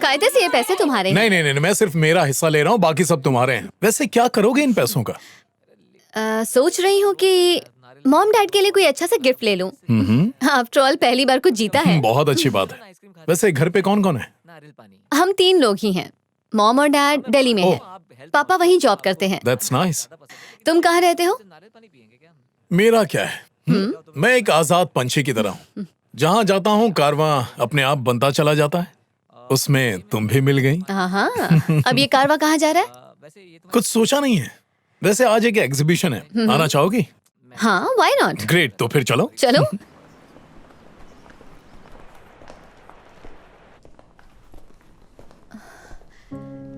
कायदे से ये पैसे तुम्हारे हैं। नहीं नहीं नहीं, मैं सिर्फ मेरा हिस्सा ले रहा हूँ, बाकी सब तुम्हारे हैं। वैसे क्या करोगे इन पैसों का? सोच रही हूँ कि मॉम डैड के लिए कोई अच्छा सा गिफ्ट ले लूं। आफ्टर ऑल पहली बार कुछ जीता है। बहुत अच्छी बात है। वैसे घर पे कौन कौन है? हम 3 लोग ही हैं। मॉम और डैड दिल्ली में हैं। पापा वहीं जॉब करते हैं। That's nice. तुम कहाँ रहते हो? मेरा क्या है, मैं एक आजाद पंछी की तरह हूँ। जहाँ जाता हूँ कारवां अपने आप बनता चला जाता है। उसमें तुम भी मिल गई। हाँ। अब ये कारवां कहाँ जा रहा है? कुछ सोचा नहीं है। वैसे आज एक एग्जीबिशन है, आना चाहोगी? हाँ, व्हाई नॉट। ग्रेट, तो फिर चलो। चलो।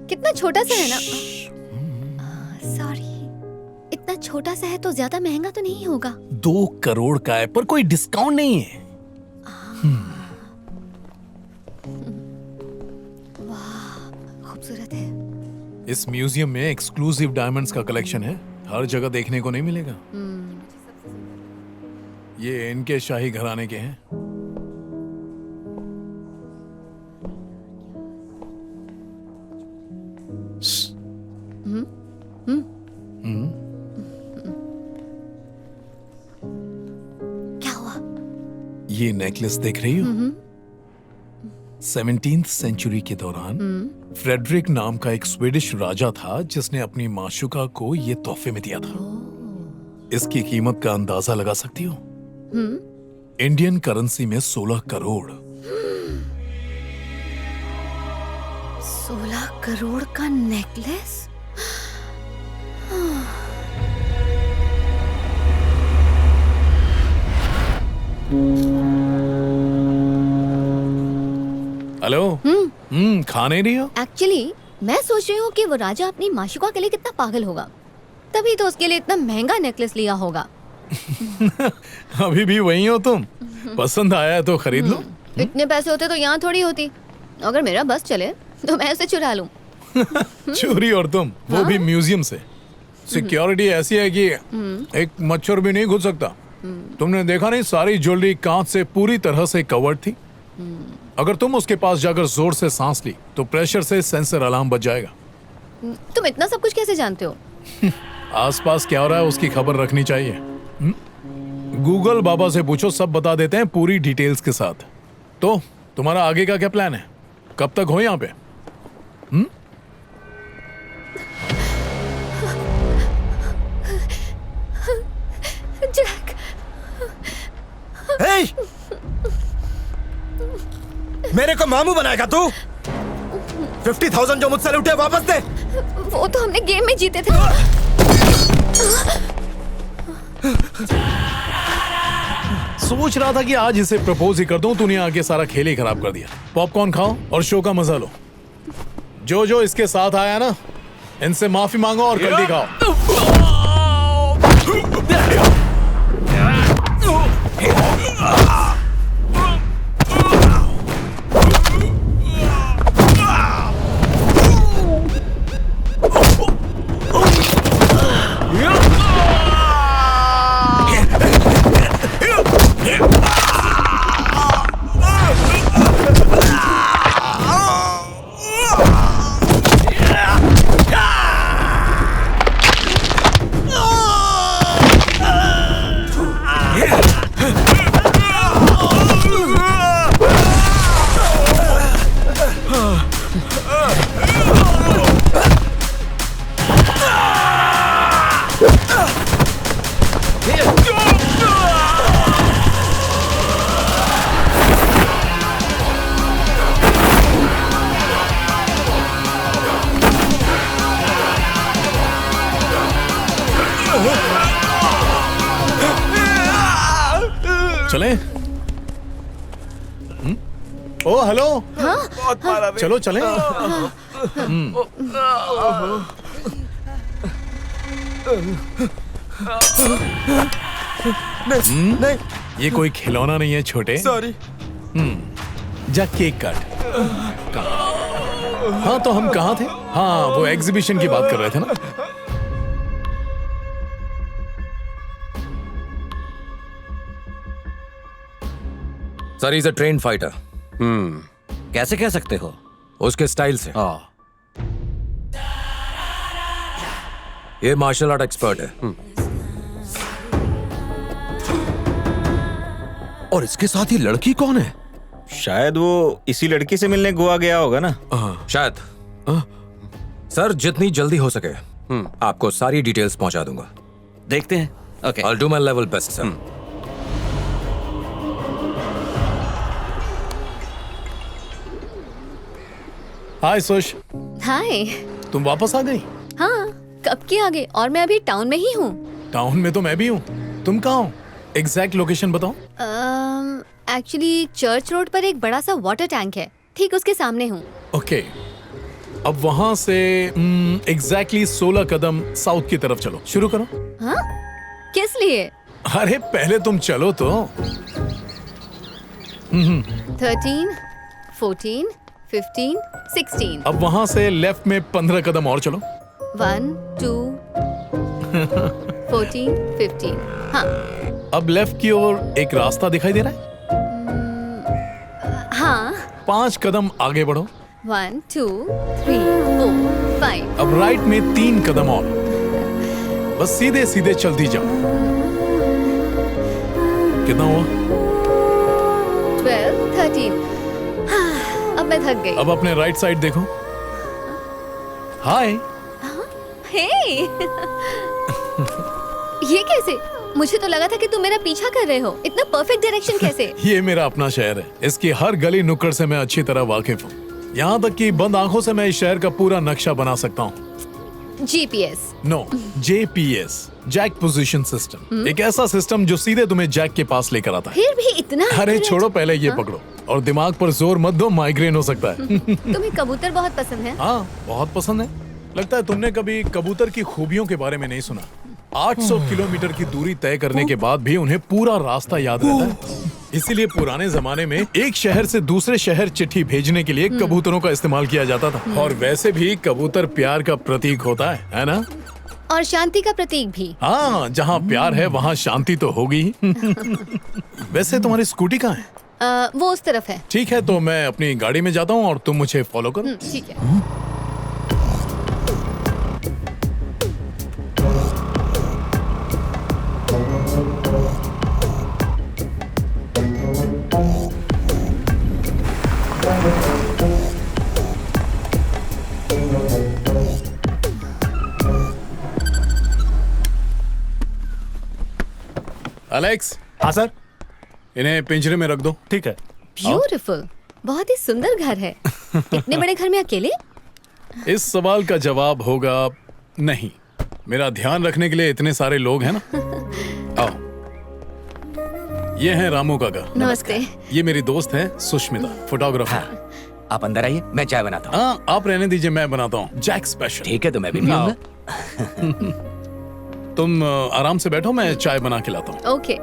कितना छोटा सा है ना। सॉरी, इतना छोटा सा है तो ज्यादा महंगा तो नहीं होगा। 2 करोड़ का है, पर कोई डिस्काउंट नहीं है। वाह, खूबसूरत है। इस म्यूजियम में एक्सक्लूसिव डायमंड्स का कलेक्शन है, हर जगह देखने को नहीं मिलेगा। ये इनके शाही घराने के हैं। क्या हुआ? ये नेकलेस देख रही हो? 17th सेंचुरी के दौरान फ्रेडरिक नाम का एक स्वीडिश राजा था जिसने अपनी माशुका को ये तोहफे में दिया था। इसकी कीमत का अंदाजा लगा सकती हो? इंडियन करेंसी में 16 करोड़। 16 करोड़ का नेकलेस? हेलो। खा नहीं रही हो? एक्चुअली मैं सोच रही हूँ कि वो राजा अपनी माशुका के लिए कितना पागल होगा, तभी तो उसके लिए इतना महंगा नेकलेस लिया होगा। अभी भी वही हो तुम? पसंद आया है तो खरीद लो। इतने पैसे होते तो यहाँ थोड़ी होती। अगर मेरा बस चले तो मैं उसे चुरा लूं। चोरी, और तुम वो भी म्यूजियम से। सिक्योरिटी ऐसी है कि एक मच्छर भी नहीं घुस सकता। तुमने देखा नहीं, सारी ज्वेलरी कांच से पूरी तरह से कवर्ड थी। अगर तुम उसके पास जाकर जोर से सांस ली तो प्रेशर से सेंसर अलार्म बज जाएगा। तुम इतना सब कुछ कैसे जानते हो? आसपास क्या हो रहा है उसकी खबर रखनी चाहिए। गूगल बाबा से पूछो, सब बता देते हैं पूरी डिटेल्स के साथ। तो तुम्हारा आगे का क्या प्लान है? कब तक हो यहाँ पे? जैक। Hey! मेरे को मामू बनाएगा तू? 50,000 जो मुझसे लूटे वापस दे। वो तो हमने गेम में जीते थे। सोच रहा था कि आज इसे प्रपोज ही कर दूं, तूने आके सारा खेल ही खराब कर दिया। पॉपकॉर्न खाओ और शो का मजा लो। जो जो इसके साथ आया ना, इनसे माफी मांगो और गलती खाओ। चले? ओ हेलो। चलो चले। नहीं, ये कोई खिलौना नहीं है छोटे। सॉरी। जा केक काट। हाँ, तो हम कहाँ थे? हाँ, वो एग्जीबिशन की बात कर रहे थे ना। Sir, is a train fighter. कैसे कह सकते हो? उसके स्टाइल से। ये मार्शल आर्ट एक्सपर्ट है। और इसके साथ ही लड़की कौन है? शायद वो इसी लड़की से मिलने गोवा गया होगा ना। शायद। सर जितनी जल्दी हो सके आपको सारी डिटेल्स पहुंचा दूंगा। देखते हैं। Okay. I'll do my level best, sir. हाय सुश, हाय। तुम वापस आ गई? हाँ, कब की आ गई? और मैं अभी टाउन में ही हूँ। टाउन में तो मैं भी हूँ। तुम कहाँ हो? एग्जैक्ट लोकेशन बताओ। एक्चुअली चर्च रोड पर एक बड़ा सा वाटर टैंक है, ठीक उसके सामने हूँ। ओके, अब वहां से एग्जैक्टली 16 कदम साउथ की तरफ चलो। शुरू करो। हाँ? किस लिए? अरे पहले तुम चलो तो। 13, 14, 15, 16। अब वहां से लेफ्ट में 15 कदम और चलो। 1, 2, 14, 15। हाँ। अब लेफ्ट की ओर एक रास्ता दिखाई दे रहा है। हाँ। 5 कदम आगे बढ़ो। 1, 2, 3, 4, 5। अब राइट में 3 कदम और। बस सीधे सीधे चलती जाओ। कितना हुआ? 12, 13। हाँ, अब मैं थक गई। अब अपने राइट साइड देखो। हाय। हे। ये कैसे? मुझे तो लगा था कि तुम मेरा पीछा कर रहे हो। इतना परफेक्ट डायरेक्शन कैसे? ये मेरा अपना शहर है। इसकी हर गली नुक्कड़ से मैं अच्छी तरह वाकिफ हूँ। यहाँ तक कि बंद आंखों से मैं इस शहर का पूरा नक्शा बना सकता हूँ। GPS। No, JPS, Jack position system. एक ऐसा सिस्टम जो सीधे तुम्हें जैक के पास लेकर आता है। फिर भी इतना अरे accurate? छोड़ो, पहले ये पकड़ो और दिमाग पर जोर मत दो, माइग्रेन हो सकता है। तुम्हें कबूतर बहुत पसंद है? हाँ, बहुत पसंद है। लगता है तुमने कभी कबूतर की खूबियों के बारे में नहीं सुना। 800 किलोमीटर की दूरी तय करने के बाद भी उन्हें पूरा रास्ता याद रहता है। इसीलिए पुराने जमाने में एक शहर से दूसरे शहर चिट्ठी भेजने के लिए कबूतरों का इस्तेमाल किया जाता था। और वैसे भी कबूतर प्यार का प्रतीक होता है ना? और शांति का प्रतीक भी। हाँ, जहाँ प्यार है वहाँ शांति तो होगी ही। वैसे तुम्हारी स्कूटी कहाँ है? वो उस तरफ है। ठीक है, तो मैं अपनी गाड़ी में जाता हूँ और तुम मुझे फॉलो करो। ठीक है। एलेक्स। हाँ सर। इन्हें पिंजरे में रख दो। ठीक है। ब्यूटीफुल। बहुत ही सुंदर घर है। इतने बड़े घर में अकेले? इस सवाल का जवाब होगा नहीं। मेरा ध्यान रखने के लिए इतने सारे लोग हैं ना। आओ, ये हैं रामू काका। नमस्ते। ये मेरी दोस्त है सुष्मिता, फोटोग्राफर। आप अंदर आइए, मैं चाय बनाता हूँ। हाँ, आप रहने दीजिए, मैं बनाता हूँ जैक स्पेशल। ठीक है, तो मैं भी पीऊंगा। तुम आराम से बैठो, मैं चाय बना के लाता हूँ। ओके।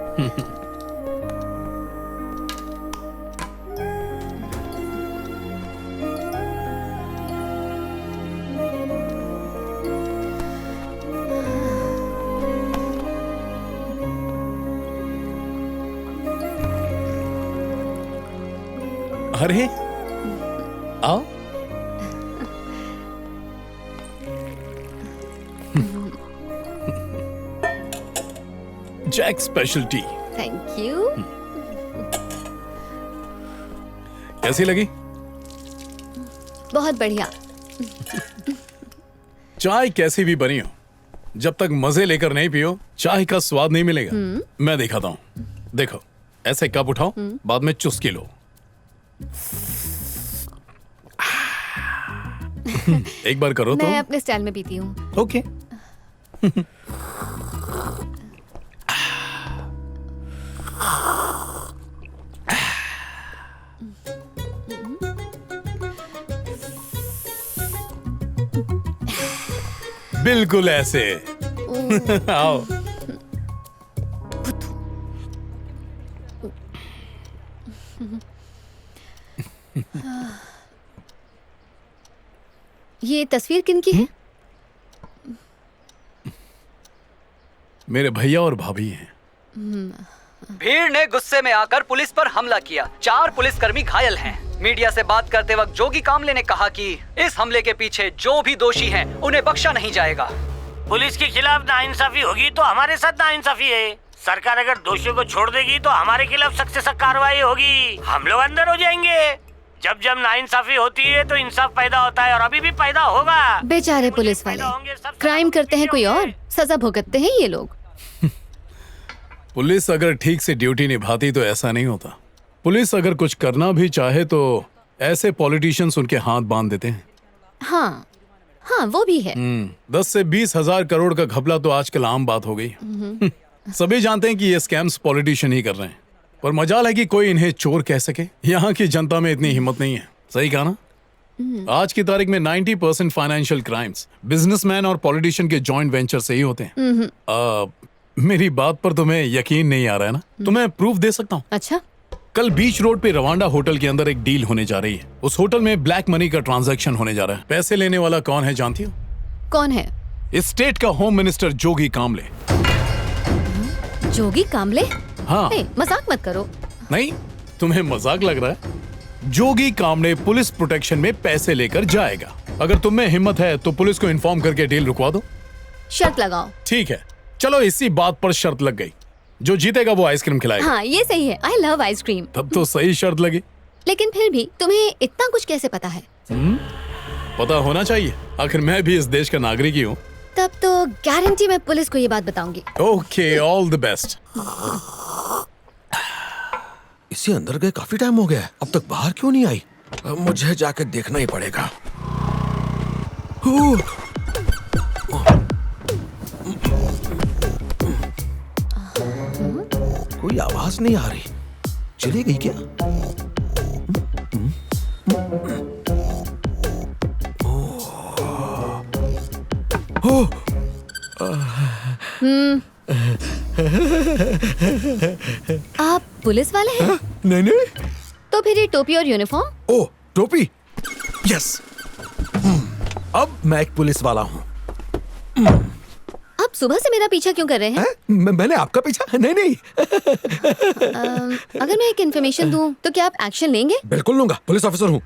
अरे आओ। Jack special tea. Thank you. कैसी लगी? बहुत बढ़िया। चाय कैसी भी बनी हो, जब तक मजे लेकर नहीं पियो चाय का स्वाद नहीं मिलेगा। मैं दिखाता हूँ। देखो, ऐसे कप उठाओ, बाद में चुस्की लो। एक बार करो तो। मैं अपने स्टाइल में पीती हूँ। ओके। बिल्कुल ऐसे। आओ। ये तस्वीर किनकी है? मेरे भैया और भाभी हैं। भीड़ ने गुस्से में आकर पुलिस पर हमला किया। 4 पुलिसकर्मी घायल हैं। मीडिया से बात करते वक्त जोगी कामले ने कहा कि इस हमले के पीछे जो भी दोषी हैं, उन्हें बख्शा नहीं जाएगा। पुलिस के खिलाफ नाइंसाफी होगी तो हमारे साथ नाइंसाफी है। सरकार अगर दोषियों को छोड़ देगी तो हमारे खिलाफ सख्त से सख्त कार्रवाई होगी। हम लोग अंदर हो जाएंगे। जब जब नाइंसाफी होती है तो इंसाफ पैदा होता है और अभी भी पैदा होगा। बेचारे पुलिस वाले क्राइम करते हैं कोई और, सजा भुगतते हैं ये लोग। पुलिस अगर ठीक से ड्यूटी निभाती तो ऐसा नहीं होता। पुलिस अगर कुछ करना भी चाहे तो ऐसे पॉलिटिशियंस उनके हाथ बांध देते हैं। हाँ हाँ, वो भी है। 10 से 20 हजार करोड़ का घपला तो आजकल आम बात हो गई। सभी जानते हैं कि ये स्कैम्स पॉलिटिशियन ही कर रहे हैं, पर मजाल है कि कोई इन्हें चोर कह सके। यहाँ की जनता में इतनी हिम्मत नहीं है। सही कहा ना? आज की तारीख में 90% फाइनेंशियल क्राइम्स बिजनेसमैन और पॉलिटिशियन के जॉइंट वेंचर से ही होते हैं। मेरी बात पर तुम्हें यकीन नहीं आ रहा है ना? तुम्हें प्रूफ दे सकता हूँ। अच्छा, कल बीच रोड पे रवांडा होटल के अंदर एक डील होने जा रही है। उस होटल में ब्लैक मनी का ट्रांजैक्शन होने जा रहा है। पैसे लेने वाला कौन है जानती हो? कौन है? इस स्टेट का होम मिनिस्टर जोगी कामले। जोगी कामले? हाँ। मजाक मत करो। नहीं, तुम्हें मजाक लग रहा है? जोगी कामले पुलिस प्रोटेक्शन में पैसे लेकर जाएगा। अगर तुम में हिम्मत है तो पुलिस को इन्फॉर्म करके डील रुकवा दो। शर्त लगाओ। ठीक है, चलो इसी बात पर शर्त लग गई। जो जीतेगा वो आइसक्रीम खिलाएगा। हाँ, ये सही है। I love ice cream. तब तो सही शर्त लगी। लेकिन फिर भी तुम्हें इतना कुछ कैसे पता है? पता होना चाहिए, आखिर मैं भी इस देश का नागरिक ही हूँ। तब तो गारंटी मैं पुलिस को ये बात बताऊंगी। Okay, all the best. इसे अंदर गए काफी टाइम हो गया है, अब तक बाहर क्यों नहीं आई? अब मुझे जाकर देखना ही पड़ेगा। कोई आवाज नहीं आ रही, चली गई क्या? आप पुलिस वाले हैं? नहीं नहीं। तो फिर ये टोपी और यूनिफॉर्म? ओ, टोपी। यस, अब मैं एक पुलिस वाला हूँ। आप सुबह से मेरा पीछा क्यों कर रहे हैं? मैंने आपका पीछा? नहीं नहीं। अगर मैं एक इन्फॉर्मेशन दूं तो क्या आप एक्शन लेंगे? बिल्कुल लूंगा, पुलिस ऑफिसर हूँ।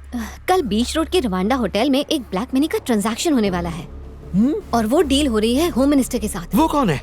कल बीच रोड के रवांडा होटल में एक ब्लैक मनी का ट्रांजैक्शन होने वाला है और वो डील हो रही है होम मिनिस्टर के साथ। वो कौन है?